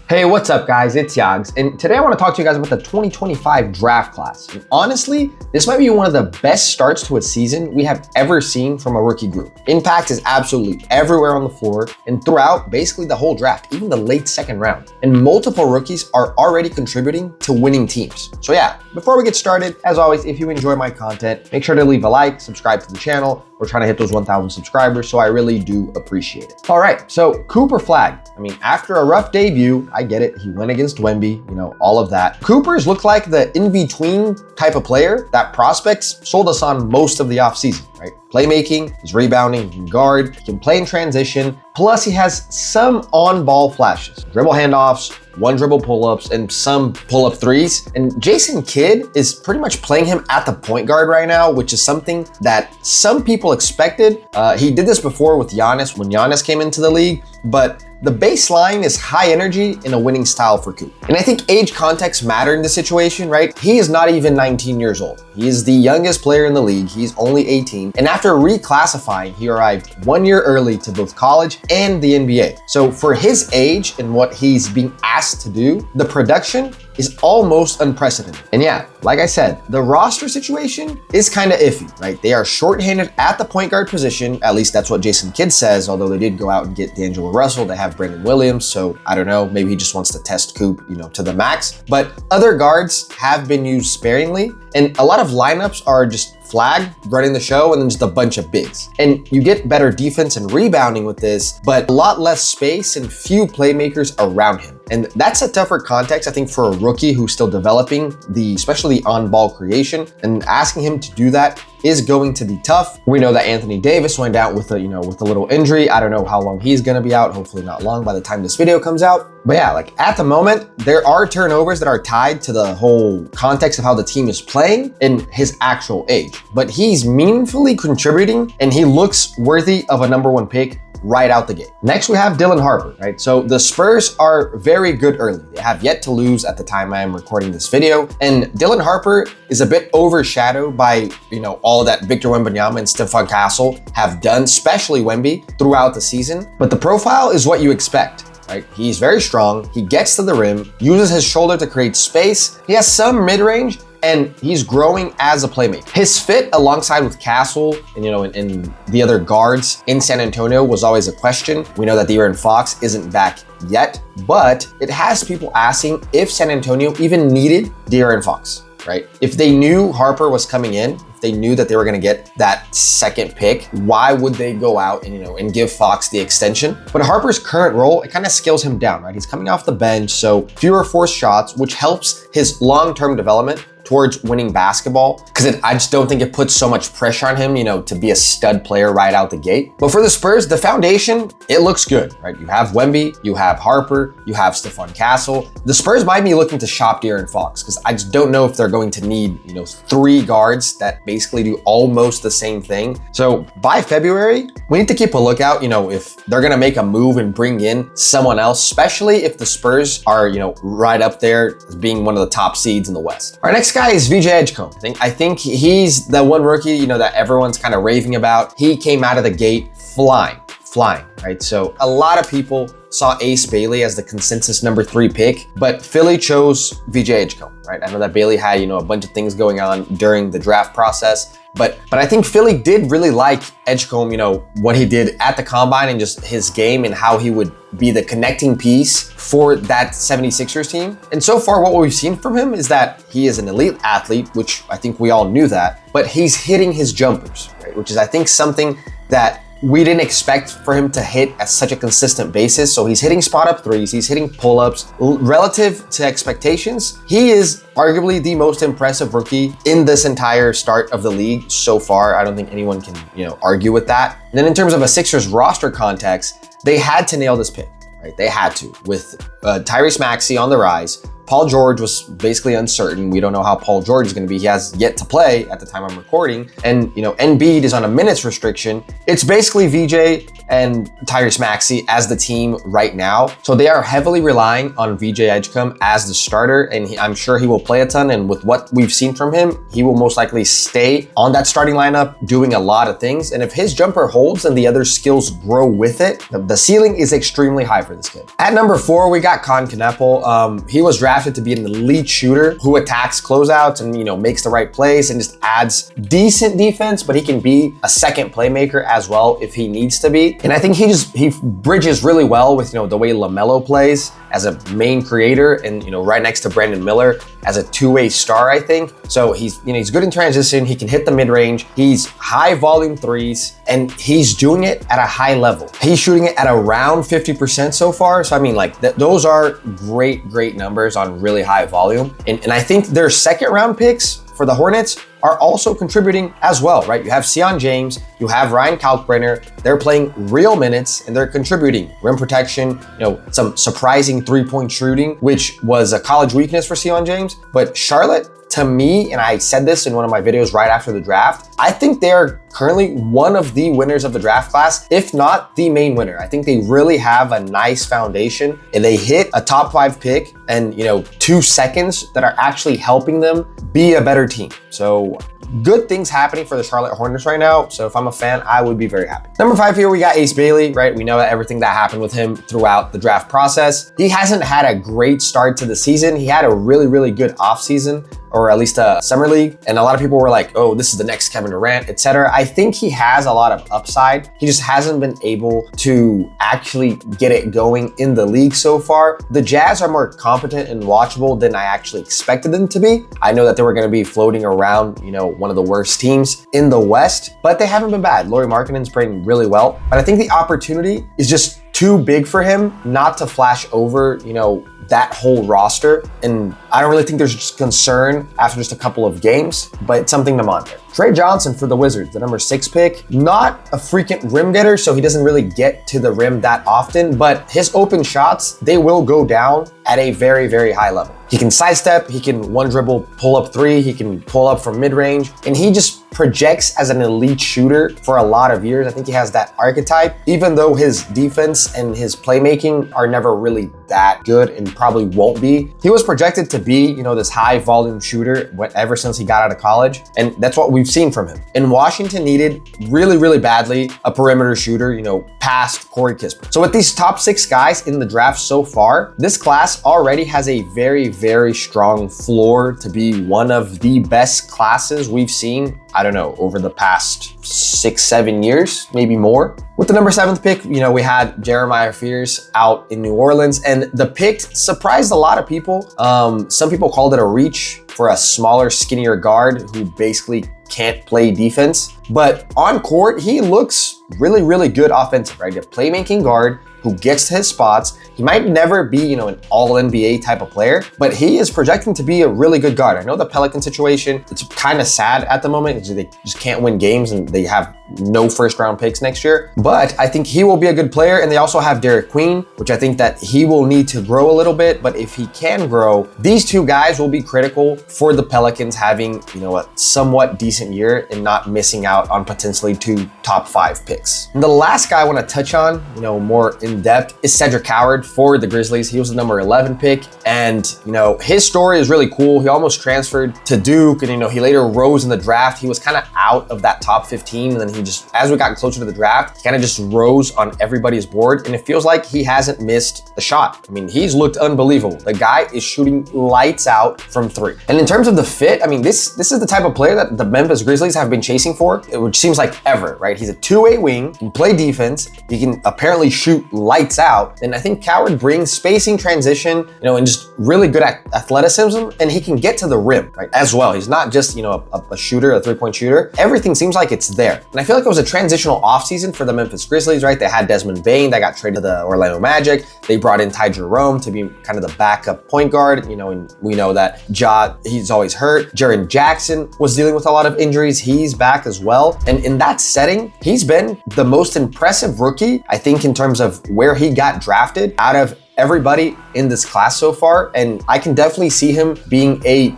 Hey, what's up guys? It's Yags, and today I want to talk to you guys about the 2025 draft class. And honestly, this might be one of the best starts to a season we have ever seen from a rookie group. Impact is absolutely everywhere on the floor and throughout basically the whole draft, even the late second round. And multiple rookies are already contributing to winning teams. So yeah, before we get started, as always, if you enjoy my content, make sure to leave a like, subscribe to the channel. We're trying to hit those 1,000 subscribers, so I really do appreciate it. All right, so Cooper Flagg. I mean, after a rough debut, I get it. He went against Wemby, all of that. Cooper's looked like the in-between type of player that prospects sold us on most of the offseason, right? Playmaking, he's rebounding, he can guard, he can play in transition. Plus, he has some on-ball flashes, dribble handoffs, one dribble pull-ups, and some pull-up threes. And Jason Kidd is pretty much playing him at the point guard right now, which is something that some people expected. He did this before with Giannis when Giannis came into the league, but the baseline is high energy in a winning style for Coop. And I think age context matter in this situation, right? He is not even 19 years old. He is the youngest player in the league. He's only 18. And after reclassifying, he arrived 1 year early to both college and the NBA. So for his age and what he's being asked to do, the production is almost unprecedented. And yeah, like I said, the roster situation is kind of iffy, right? They are shorthanded at the point guard position. At least that's what Jason Kidd says, although they did go out and get D'Angelo Russell. They have Brandon Williams. So I don't know, maybe he just wants to test Coop, to the max. But other guards have been used sparingly. And a lot of lineups are just Flagg running the show and then just a bunch of bigs. And you get better defense and rebounding with this, but a lot less space and few playmakers around him. And that's a tougher context, I think, for a rookie who's still developing especially the on-ball creation, and asking him to do that is going to be tough. We know that Anthony Davis went out with a little injury. I don't know how long he's gonna be out, hopefully not long by the time this video comes out. But yeah, at the moment, there are turnovers that are tied to the whole context of how the team is playing and his actual age. But he's meaningfully contributing and he looks worthy of a #1 pick right out the gate. Next, we have Dylan Harper, right? So the Spurs are very good early. They have yet to lose at the time I am recording this video. And Dylan Harper is a bit overshadowed by, all that Victor Wembanyama and Stephon Castle have done, especially Wemby, throughout the season. But the profile is what you expect. Right? He's very strong, he gets to the rim, uses his shoulder to create space, he has some mid-range, and he's growing as a playmaker. His fit alongside with Castle and the other guards in San Antonio was always a question. We know that De'Aaron Fox isn't back yet, but it has people asking if San Antonio even needed De'Aaron Fox, right? If they knew Harper was coming in, if they knew that they were going to get that second pick, why would they go out and give Fox the extension? But Harper's current role, it kind of scales him down, right? He's coming off the bench, so fewer forced shots, which helps his long-term development towards winning basketball, because I just don't think it puts so much pressure on him, to be a stud player right out the gate. But for the Spurs, the foundation, it looks good, right? You have Wemby, you have Harper, you have Stephon Castle. The Spurs might be looking to shop De'Aaron Fox, because I just don't know if they're going to need, 3 guards that basically do almost the same thing. So by February, we need to keep a lookout, if they're gonna make a move and bring in someone else, especially if the Spurs are, right up there as being one of the top seeds in the West. Our next guy is VJ Edgecombe. I think he's the one rookie, that everyone's kind of raving about. He came out of the gate flying, right? So a lot of people saw Ace Bailey as the consensus #3 pick, but Philly chose VJ Edgecombe, right? I know that Bailey had, a bunch of things going on during the draft process, but I think Philly did really like Edgecombe, what he did at the combine and just his game and how he would be the connecting piece for that 76ers team. And so far, what we've seen from him is that he is an elite athlete, which I think we all knew that, but he's hitting his jumpers, right? Which is, I think, something that we didn't expect for him to hit at such a consistent basis. So he's hitting spot-up threes, he's hitting pull-ups. Relative to expectations, he is arguably the most impressive rookie in this entire start of the league so far. I don't think anyone can, argue with that. And then in terms of a Sixers roster context, they had to nail this pick, right? They had to. With Tyrese Maxey on the rise, Paul George was basically uncertain. We don't know how Paul George is going to be. He has yet to play at the time I'm recording. And, Embiid is on a minutes restriction. It's basically VJ and Tyrese Maxey as the team right now. So they are heavily relying on VJ Edgecombe as the starter, and I'm sure he will play a ton. And with what we've seen from him, he will most likely stay on that starting lineup doing a lot of things. And if his jumper holds and the other skills grow with it, the ceiling is extremely high for this kid. At number 4, we got Con Kneppel. He was drafted to be an elite shooter who attacks closeouts and, makes the right plays and just adds decent defense, but he can be a second playmaker as well if he needs to be. And I think he bridges really well with, the way LaMelo plays as a main creator and, right next to Brandon Miller as a two-way star, I think. So he's good in transition. He can hit the mid-range. He's high volume threes and he's doing it at a high level. He's shooting it at around 50% so far. So I mean, those are great numbers on really high volume. And I think their second round picks for the Hornets are also contributing as well, right? You have Sion James, you have Ryan Kalkbrenner. They're playing real minutes and they're contributing rim protection, some surprising three-point shooting, which was a college weakness for Sion James. But Charlotte, to me, and I said this in one of my videos right after the draft, I think they are currently one of the winners of the draft class, if not the main winner. I think they really have a nice foundation and they hit a top 5 pick and, 2 seconds that are actually helping them be a better team. So good things happening for the Charlotte Hornets right now. So if I'm a fan, I would be very happy. Number 5 here, we got Ace Bailey, right? We know that everything that happened with him throughout the draft process. He hasn't had a great start to the season. He had a really good offseason, or at least a summer league. And a lot of people were like, oh, this is the next Kevin Durant, etc. I think he has a lot of upside. He just hasn't been able to actually get it going in the league so far. The Jazz are more competent and watchable than I actually expected them to be. I know that they were going to be floating around, one of the worst teams in the West, but they haven't been bad. Lauri Markkanen's playing really well, but I think the opportunity is just too big for him not to flash over, that whole roster. And I don't really think there's just concern after just a couple of games, but it's something to monitor. Trey Johnson for the Wizards, the number 6 pick, not a freaking rim getter, so he doesn't really get to the rim that often, but his open shots, they will go down at a very high level. He can sidestep, he can one dribble, pull up 3, he can pull up from mid-range, and he just projects as an elite shooter for a lot of years. I think he has that archetype, even though his defense and his playmaking are never really that good and probably won't be. He was projected to be, this high volume shooter ever since he got out of college, and that's what we've seen from him. And Washington needed really badly a perimeter shooter, past Corey Kispert. So with these top 6 guys in the draft so far, this class already has a very strong floor to be one of the best classes we've seen, I don't know, over the past 6-7 years, maybe more. With the number 7th pick, we had Jeremiah Fears out in New Orleans, and the pick surprised a lot of people. Some people called it a reach for a smaller, skinnier guard who basically can't play defense. But on court, he looks really good offensive, right? A playmaking guard who gets to his spots. He might never be, an all NBA type of player, but he is projecting to be a really good guard. I know the Pelican situation, it's kind of sad at the moment because they just can't win games and they have no first round picks next year, but I think he will be a good player. And they also have Derek Queen, which I think that he will need to grow a little bit, but if he can grow, these 2 guys will be critical for the Pelicans having, a somewhat decent year and not missing out on potentially 2 top 5 picks. And the last guy I want to touch on, more in depth is Cedric Howard for the Grizzlies. He was the number 11 pick, and his story is really cool. He almost transferred to Duke, and he later rose in the draft. He was kind of out of that top 15, and then he just, as we got closer to the draft, he kind of just rose on everybody's board, and it feels like he hasn't missed a shot. I mean, he's looked unbelievable. The guy is shooting lights out from 3. And in terms of the fit, I mean, this is the type of player that the Memphis Grizzlies have been chasing for, which seems like ever, right? He's a 2-way wing, he can play defense, he can apparently shoot lights out, and I think Howard brings spacing, transition, and just really good athleticism, and he can get to the rim, right, as well. He's not just, a shooter, a 3-point shooter. Everything seems like it's there. And I feel like it was a transitional offseason for the Memphis Grizzlies, right? They had Desmond Bane that got traded to the Orlando Magic. They brought in Ty Jerome to be kind of the backup point guard, and we know that he's always hurt. Jaren Jackson was dealing with a lot of injuries. He's back as well. And in that setting, he's been the most impressive rookie, I think, in terms of where he got drafted out of everybody in this class so far, and I can definitely see him being a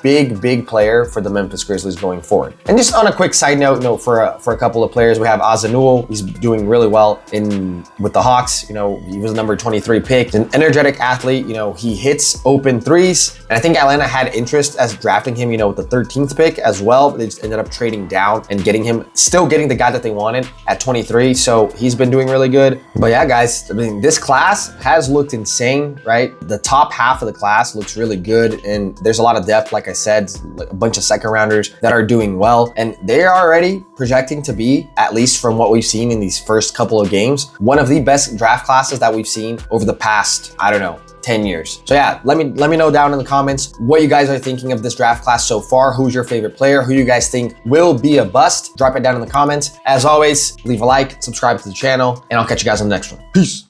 big player for the Memphis Grizzlies going forward. And just on a quick side note, for a couple of players, we have Azanul. He's doing really well with the Hawks. He was number 23 pick, an energetic athlete. He hits open threes, and I think Atlanta had interest as drafting him, with the 13th pick as well, but they just ended up trading down and still getting the guy that they wanted at 23. So he's been doing really good. But yeah, guys, I mean, this class has looked insane, right? The top half of the class looks really good, and there's a lot of depth. Like I said, a bunch of second rounders that are doing well, and they are already projecting to be, at least from what we've seen in these first couple of games, one of the best draft classes that we've seen over the past, 10 years. So yeah, let me know down in the comments what you guys are thinking of this draft class so far. Who's your favorite player? Who you guys think will be a bust? Drop it down in the comments. As always, leave a like, subscribe to the channel, and I'll catch you guys on the next one. Peace.